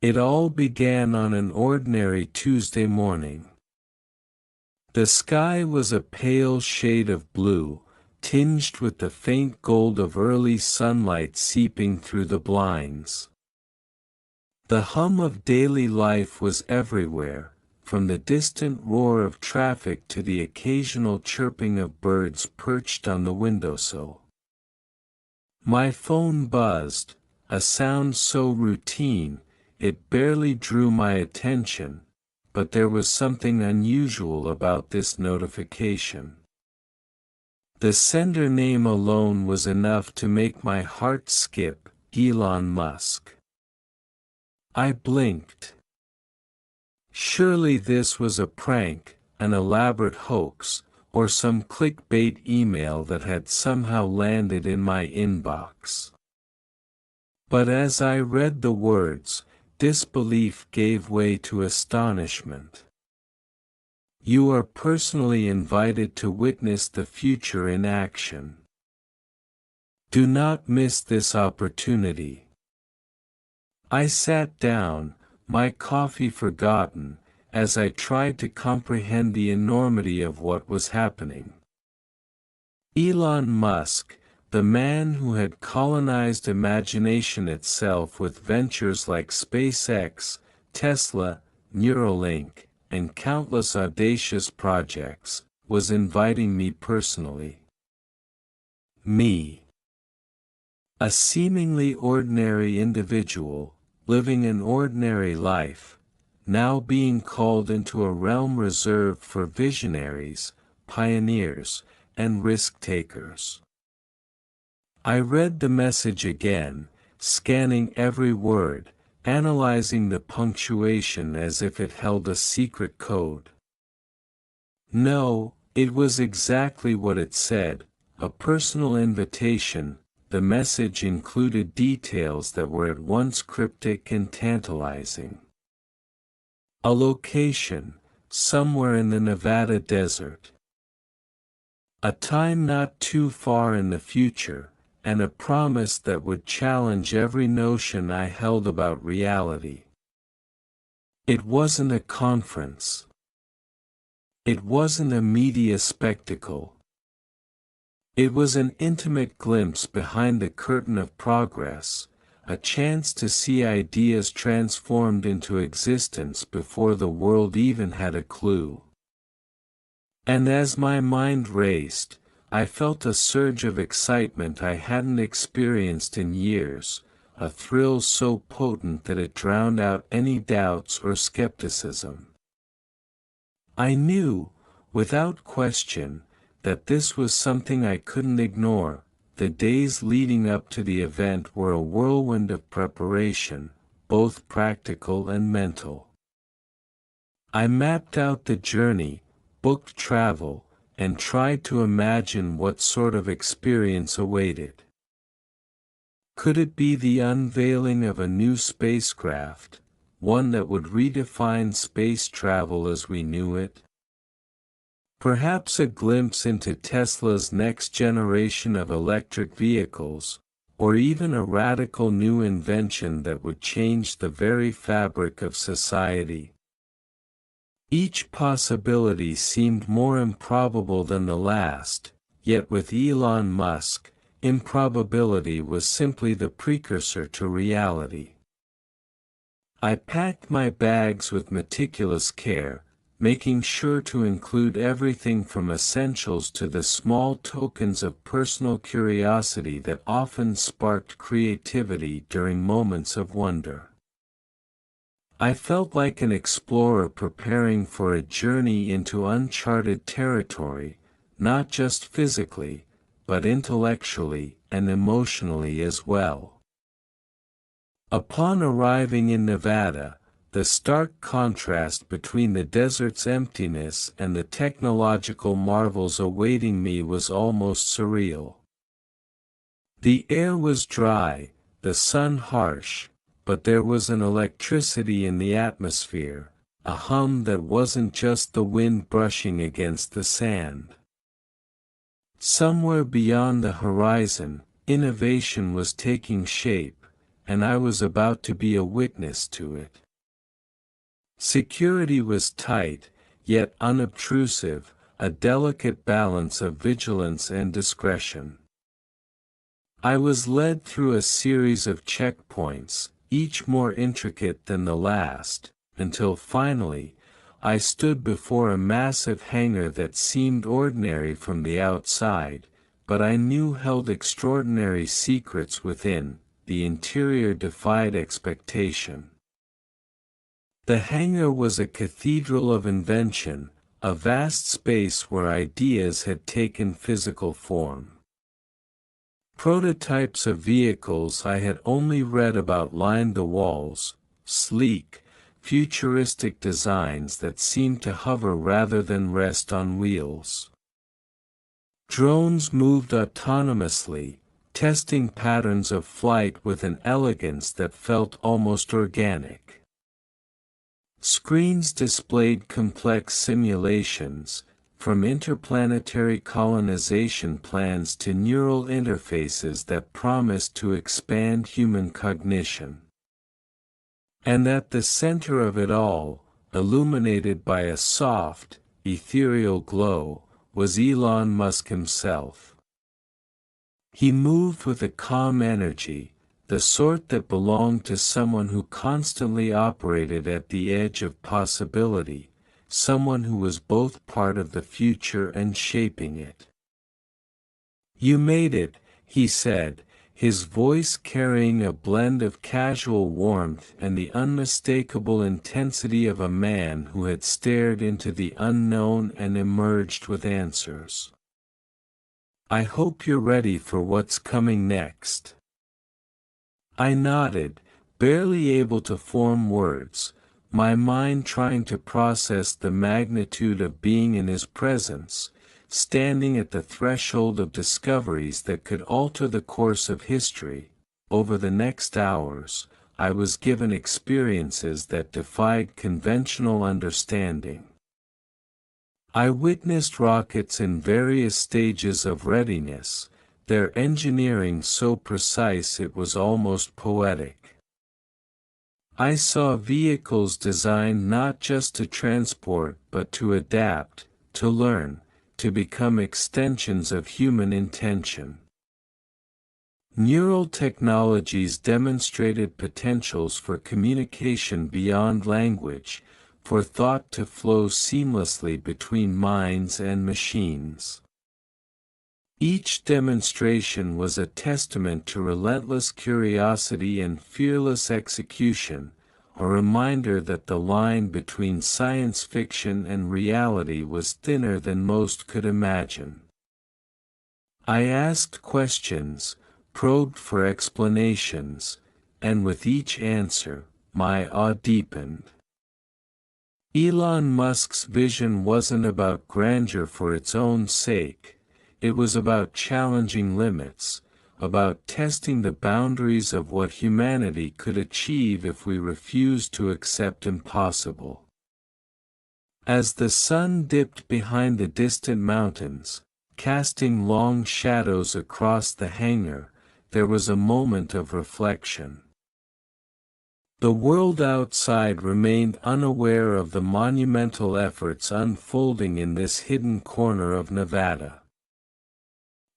It all began on an ordinary Tuesday morning. The sky was a pale shade of blue, tinged with the faint gold of early sunlight seeping through the blinds. The hum of daily life was everywhere, from the distant roar of traffic to the occasional chirping of birds perched on the windowsill. My phone buzzed, a sound so routine, it barely drew my attention, but there was something unusual about this notification. The sender name alone was enough to make my heart skip. Elon Musk. I blinked. Surely this was a prank, an elaborate hoax, or some clickbait email that had somehow landed in my inbox. But as I read the words, disbelief gave way to astonishment. You are personally invited to witness the future in action. Do not miss this opportunity. I sat down, my coffee forgotten, as I tried to comprehend the enormity of what was happening. Elon Musk, the man who had colonized imagination itself with ventures like SpaceX, Tesla, Neuralink, and countless audacious projects, was inviting me personally. Me. A seemingly ordinary individual, living an ordinary life, now being called into a realm reserved for visionaries, pioneers, and risk-takers. I read the message again, scanning every word, analyzing the punctuation as if it held a secret code. No, it was exactly what it said, a personal invitation. The message included details that were at once cryptic and tantalizing. A location, somewhere in the Nevada desert. A time not too far in the future, and a promise that would challenge every notion I held about reality. It wasn't a conference. It wasn't a media spectacle. It was an intimate glimpse behind the curtain of progress, a chance to see ideas transformed into existence before the world even had a clue. And as my mind raced, I felt a surge of excitement I hadn't experienced in years, a thrill so potent that it drowned out any doubts or skepticism. I knew, without question, that this was something I couldn't ignore. The days leading up to the event were a whirlwind of preparation, both practical and mental. I mapped out the journey, booked travel, and tried to imagine what sort of experience awaited. Could it be the unveiling of a new spacecraft, one that would redefine space travel as we knew it? Perhaps a glimpse into Tesla's next generation of electric vehicles, or even a radical new invention that would change the very fabric of society. Each possibility seemed more improbable than the last, yet with Elon Musk, improbability was simply the precursor to reality. I packed my bags with meticulous care, making sure to include everything from essentials to the small tokens of personal curiosity that often sparked creativity during moments of wonder. I felt like an explorer preparing for a journey into uncharted territory, not just physically, but intellectually and emotionally as well. Upon arriving in Nevada, the stark contrast between the desert's emptiness and the technological marvels awaiting me was almost surreal. The air was dry, the sun harsh, but there was an electricity in the atmosphere, a hum that wasn't just the wind brushing against the sand. Somewhere beyond the horizon, innovation was taking shape, and I was about to be a witness to it. Security was tight, yet unobtrusive, a delicate balance of vigilance and discretion. I was led through a series of checkpoints, each more intricate than the last, until finally, I stood before a massive hangar that seemed ordinary from the outside, but I knew held extraordinary secrets within. The interior defied expectation. The hangar was a cathedral of invention, a vast space where ideas had taken physical form. Prototypes of vehicles I had only read about lined the walls, sleek, futuristic designs that seemed to hover rather than rest on wheels. Drones moved autonomously, testing patterns of flight with an elegance that felt almost organic. Screens displayed complex simulations, from interplanetary colonization plans to neural interfaces that promised to expand human cognition. And at the center of it all, illuminated by a soft, ethereal glow, was Elon Musk himself. He moved with a calm energy, the sort that belonged to someone who constantly operated at the edge of possibility, someone who was both part of the future and shaping it. "You made it," he said, his voice carrying a blend of casual warmth and the unmistakable intensity of a man who had stared into the unknown and emerged with answers. "I hope you're ready for what's coming next." I nodded, barely able to form words, my mind trying to process the magnitude of being in his presence, standing at the threshold of discoveries that could alter the course of history. Over the next hours, I was given experiences that defied conventional understanding. I witnessed rockets in various stages of readiness, their engineering so precise it was almost poetic. I saw vehicles designed not just to transport but to adapt, to learn, to become extensions of human intention. Neural technologies demonstrated potentials for communication beyond language, for thought to flow seamlessly between minds and machines. Each demonstration was a testament to relentless curiosity and fearless execution, a reminder that the line between science fiction and reality was thinner than most could imagine. I asked questions, probed for explanations, and with each answer, my awe deepened. Elon Musk's vision wasn't about grandeur for its own sake. It was about challenging limits, about testing the boundaries of what humanity could achieve if we refused to accept impossible. As the sun dipped behind the distant mountains, casting long shadows across the hangar, there was a moment of reflection. The world outside remained unaware of the monumental efforts unfolding in this hidden corner of Nevada.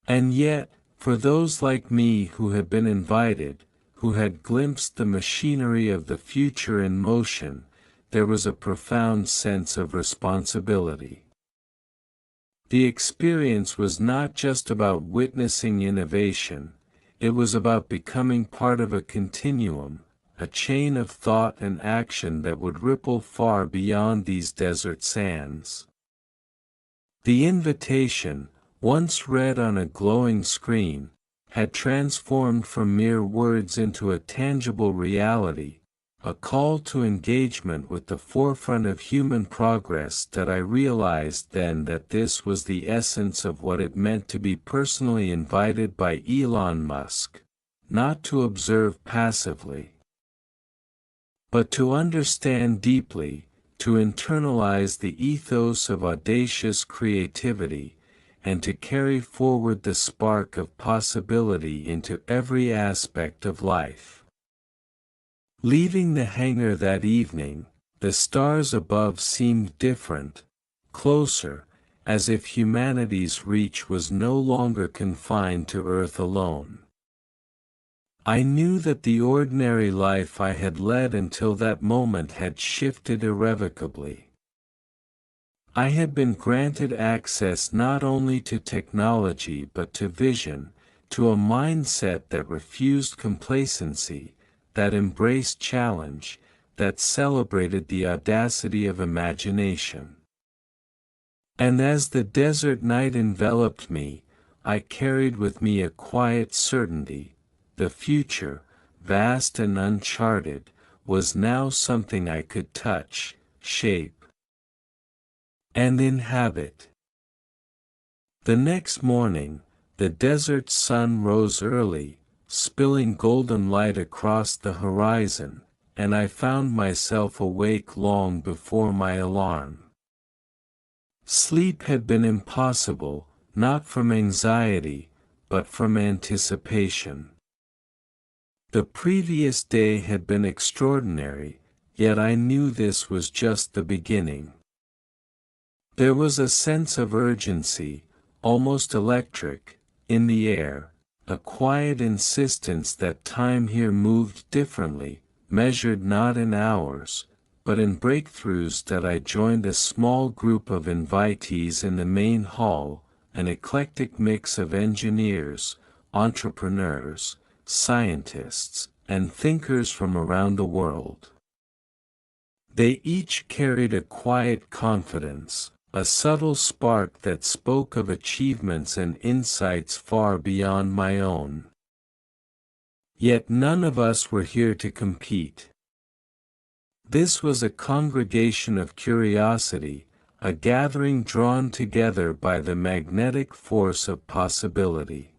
And yet, for those like me who had been invited, who had glimpsed the machinery of the future in motion, there was a profound sense of responsibility. The experience was not just about witnessing innovation, it was about becoming part of a continuum, a chain of thought and action that would ripple far beyond these desert sands. The invitation, once read on a glowing screen, had transformed from mere words into a tangible reality, a call to engagement with the forefront of human progress. That I realized then that this was the essence of what it meant to be personally invited by Elon Musk, not to observe passively, but to understand deeply, to internalize the ethos of audacious creativity, and to carry forward the spark of possibility into every aspect of life. Leaving the hangar that evening, the stars above seemed different, closer, as if humanity's reach was no longer confined to Earth alone. I knew that the ordinary life I had led until that moment had shifted irrevocably. I had been granted access not only to technology but to vision, to a mindset that refused complacency, that embraced challenge, that celebrated the audacity of imagination. And as the desert night enveloped me, I carried with me a quiet certainty: the future, vast and uncharted, was now something I could touch, shape, and inhabit. The next morning, the desert sun rose early, spilling golden light across the horizon, and I found myself awake long before my alarm. Sleep had been impossible, not from anxiety, but from anticipation. The previous day had been extraordinary, yet I knew this was just the beginning. There was a sense of urgency, almost electric, in the air, a quiet insistence that time here moved differently, measured not in hours, but in breakthroughs. That I joined a small group of invitees in the main hall, an eclectic mix of engineers, entrepreneurs, scientists, and thinkers from around the world. They each carried a quiet confidence, a subtle spark that spoke of achievements and insights far beyond my own. Yet none of us were here to compete. This was a congregation of curiosity, a gathering drawn together by the magnetic force of possibility.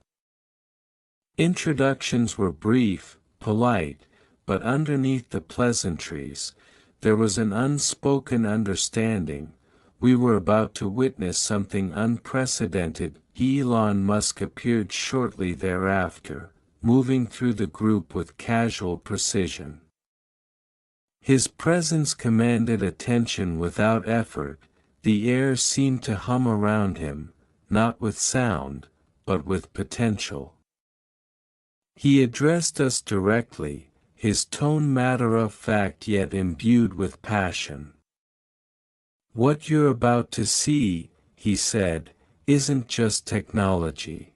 Introductions were brief, polite, but underneath the pleasantries, there was an unspoken understanding: we were about to witness something unprecedented. Elon Musk appeared shortly thereafter, moving through the group with casual precision. His presence commanded attention without effort. The air seemed to hum around him, not with sound, but with potential. He addressed us directly, his tone matter-of-fact yet imbued with passion. "What you're about to see," he said, "isn't just technology.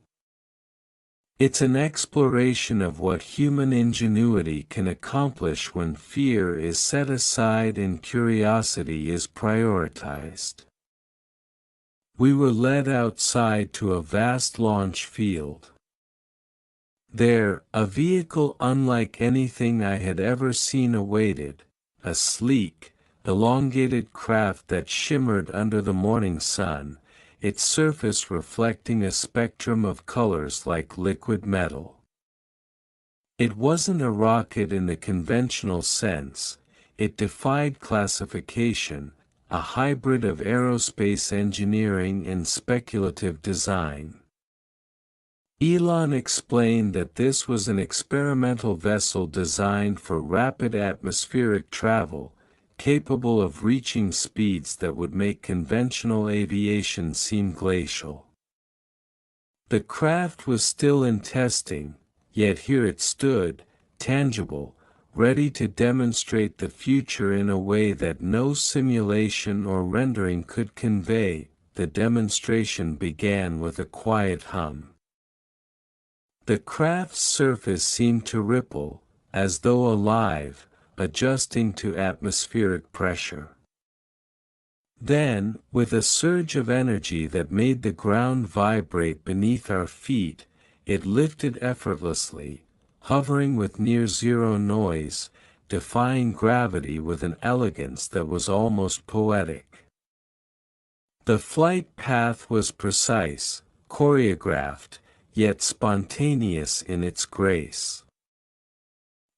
It's an exploration of what human ingenuity can accomplish when fear is set aside and curiosity is prioritized." We were led outside to a vast launch field. There, a vehicle unlike anything I had ever seen awaited, a sleek, elongated craft that shimmered under the morning sun, its surface reflecting a spectrum of colors like liquid metal. It wasn't a rocket in the conventional sense, it defied classification, a hybrid of aerospace engineering and speculative design. Elon explained that this was an experimental vessel designed for rapid atmospheric travel, capable of reaching speeds that would make conventional aviation seem glacial. The craft was still in testing, yet here it stood, tangible, ready to demonstrate the future in a way that no simulation or rendering could convey. The demonstration began with a quiet hum. The craft's surface seemed to ripple, as though alive, adjusting to atmospheric pressure. Then, with a surge of energy that made the ground vibrate beneath our feet, it lifted effortlessly, hovering with near-zero noise, defying gravity with an elegance that was almost poetic. The flight path was precise, choreographed, yet spontaneous in its grace.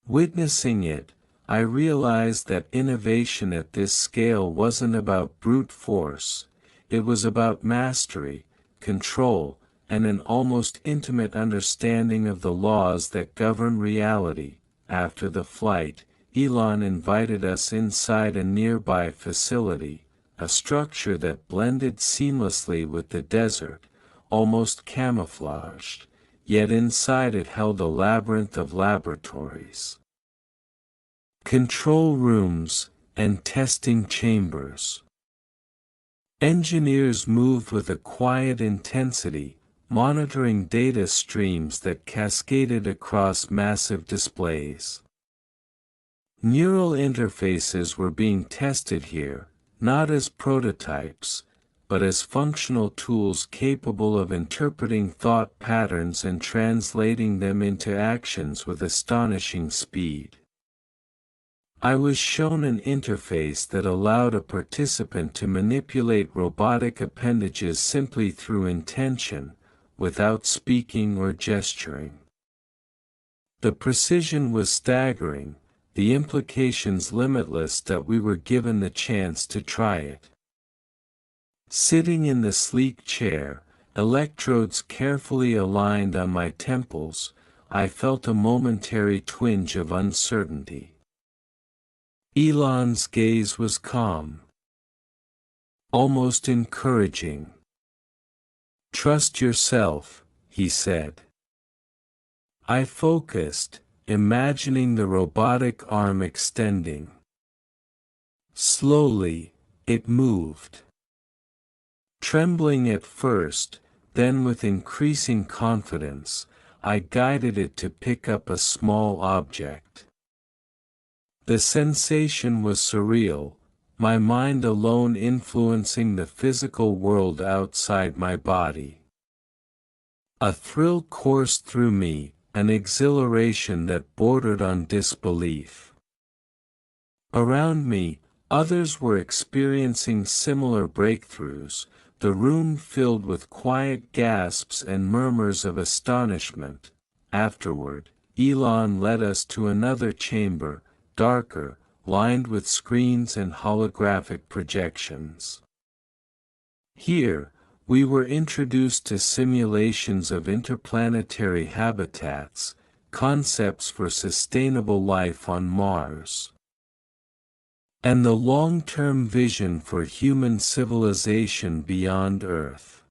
Witnessing it, I realized that innovation at this scale wasn't about brute force, it was about mastery, control, and an almost intimate understanding of the laws that govern reality. After the flight, Elon invited us inside a nearby facility, a structure that blended seamlessly with the desert, almost camouflaged, yet inside it held a labyrinth of laboratories, control rooms, and testing chambers. Engineers moved with a quiet intensity, monitoring data streams that cascaded across massive displays. Neural interfaces were being tested here, not as prototypes, but as functional tools capable of interpreting thought patterns and translating them into actions with astonishing speed. I was shown an interface that allowed a participant to manipulate robotic appendages simply through intention, without speaking or gesturing. The precision was staggering, the implications limitless that we were given the chance to try it. Sitting in the sleek chair, electrodes carefully aligned on my temples, I felt a momentary twinge of uncertainty. Elon's gaze was calm, almost encouraging. "Trust yourself," he said. I focused, imagining the robotic arm extending. Slowly, it moved. Trembling at first, then with increasing confidence, I guided it to pick up a small object. The sensation was surreal, my mind alone influencing the physical world outside my body. A thrill coursed through me, an exhilaration that bordered on disbelief. Around me, others were experiencing similar breakthroughs, the room filled with quiet gasps and murmurs of astonishment. Afterward, Elon led us to another chamber, darker, lined with screens and holographic projections. Here, we were introduced to simulations of interplanetary habitats, concepts for sustainable life on Mars, and the long-term vision for human civilization beyond Earth.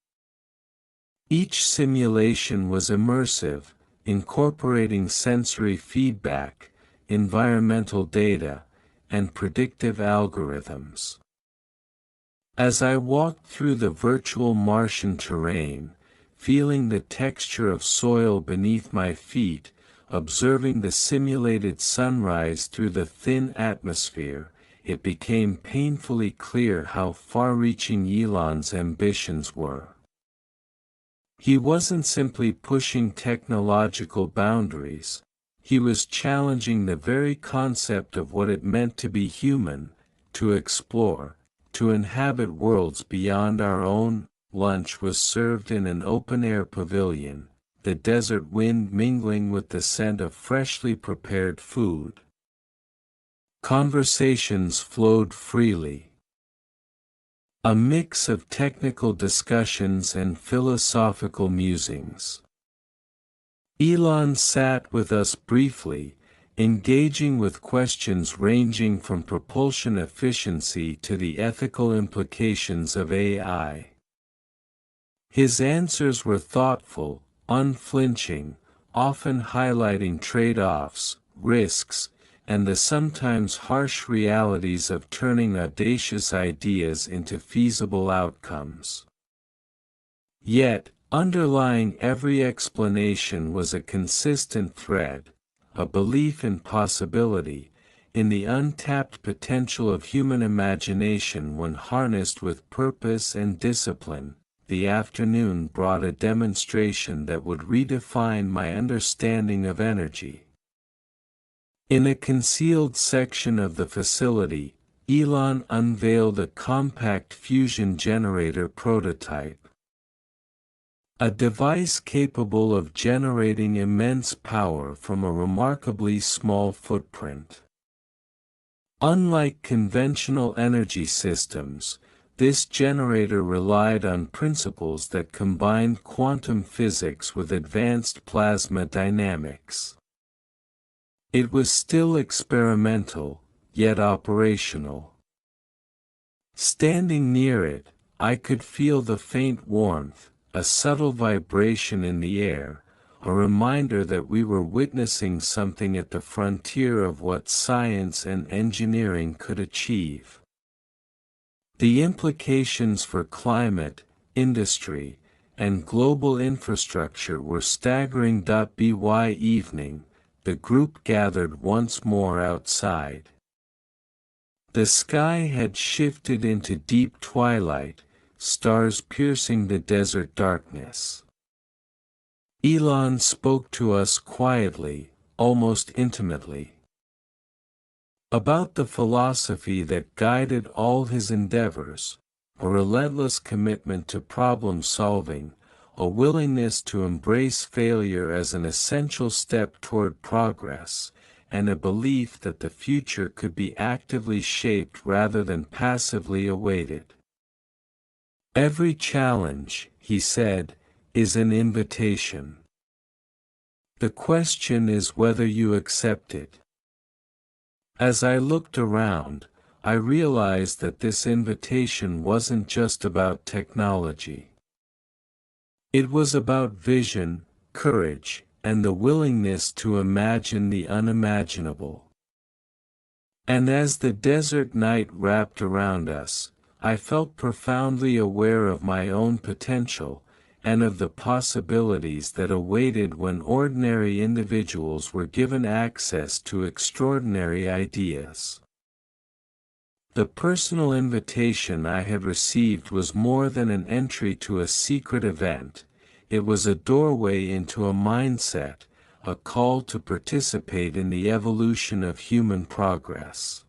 Each simulation was immersive, incorporating sensory feedback, environmental data, and predictive algorithms. As I walked through the virtual Martian terrain, feeling the texture of soil beneath my feet, observing the simulated sunrise through the thin atmosphere, it became painfully clear how far-reaching Elon's ambitions were. He wasn't simply pushing technological boundaries, he was challenging the very concept of what it meant to be human, to explore, to inhabit worlds beyond our own. Lunch was served in an open-air pavilion, the desert wind mingling with the scent of freshly prepared food. Conversations flowed freely. A mix of technical discussions and philosophical musings. Elon sat with us briefly, engaging with questions ranging from propulsion efficiency to the ethical implications of AI. His answers were thoughtful, unflinching, often highlighting trade-offs, risks, and the sometimes harsh realities of turning audacious ideas into feasible outcomes. Yet, underlying every explanation was a consistent thread, a belief in possibility, in the untapped potential of human imagination when harnessed with purpose and discipline. The afternoon brought a demonstration that would redefine my understanding of energy. In a concealed section of the facility, Elon unveiled a compact fusion generator prototype. A device capable of generating immense power from a remarkably small footprint. Unlike conventional energy systems, this generator relied on principles that combined quantum physics with advanced plasma dynamics. It was still experimental, yet operational. Standing near it, I could feel the faint warmth, a subtle vibration in the air, a reminder that we were witnessing something at the frontier of what science and engineering could achieve. The implications for climate, industry, and global infrastructure were staggering. By evening, the group gathered once more outside. The sky had shifted into deep twilight, stars piercing the desert darkness. Elon spoke to us quietly, almost intimately, about the philosophy that guided all his endeavors, a relentless commitment to problem solving, a willingness to embrace failure as an essential step toward progress, and a belief that the future could be actively shaped rather than passively awaited. Every challenge, he said, is an invitation. The question is whether you accept it. As I looked around, I realized that this invitation wasn't just about technology. It was about vision, courage, and the willingness to imagine the unimaginable. And as the desert night wrapped around us, I felt profoundly aware of my own potential, and of the possibilities that awaited when ordinary individuals were given access to extraordinary ideas. The personal invitation I had received was more than an entry to a secret event. It was a doorway into a mindset, a call to participate in the evolution of human progress.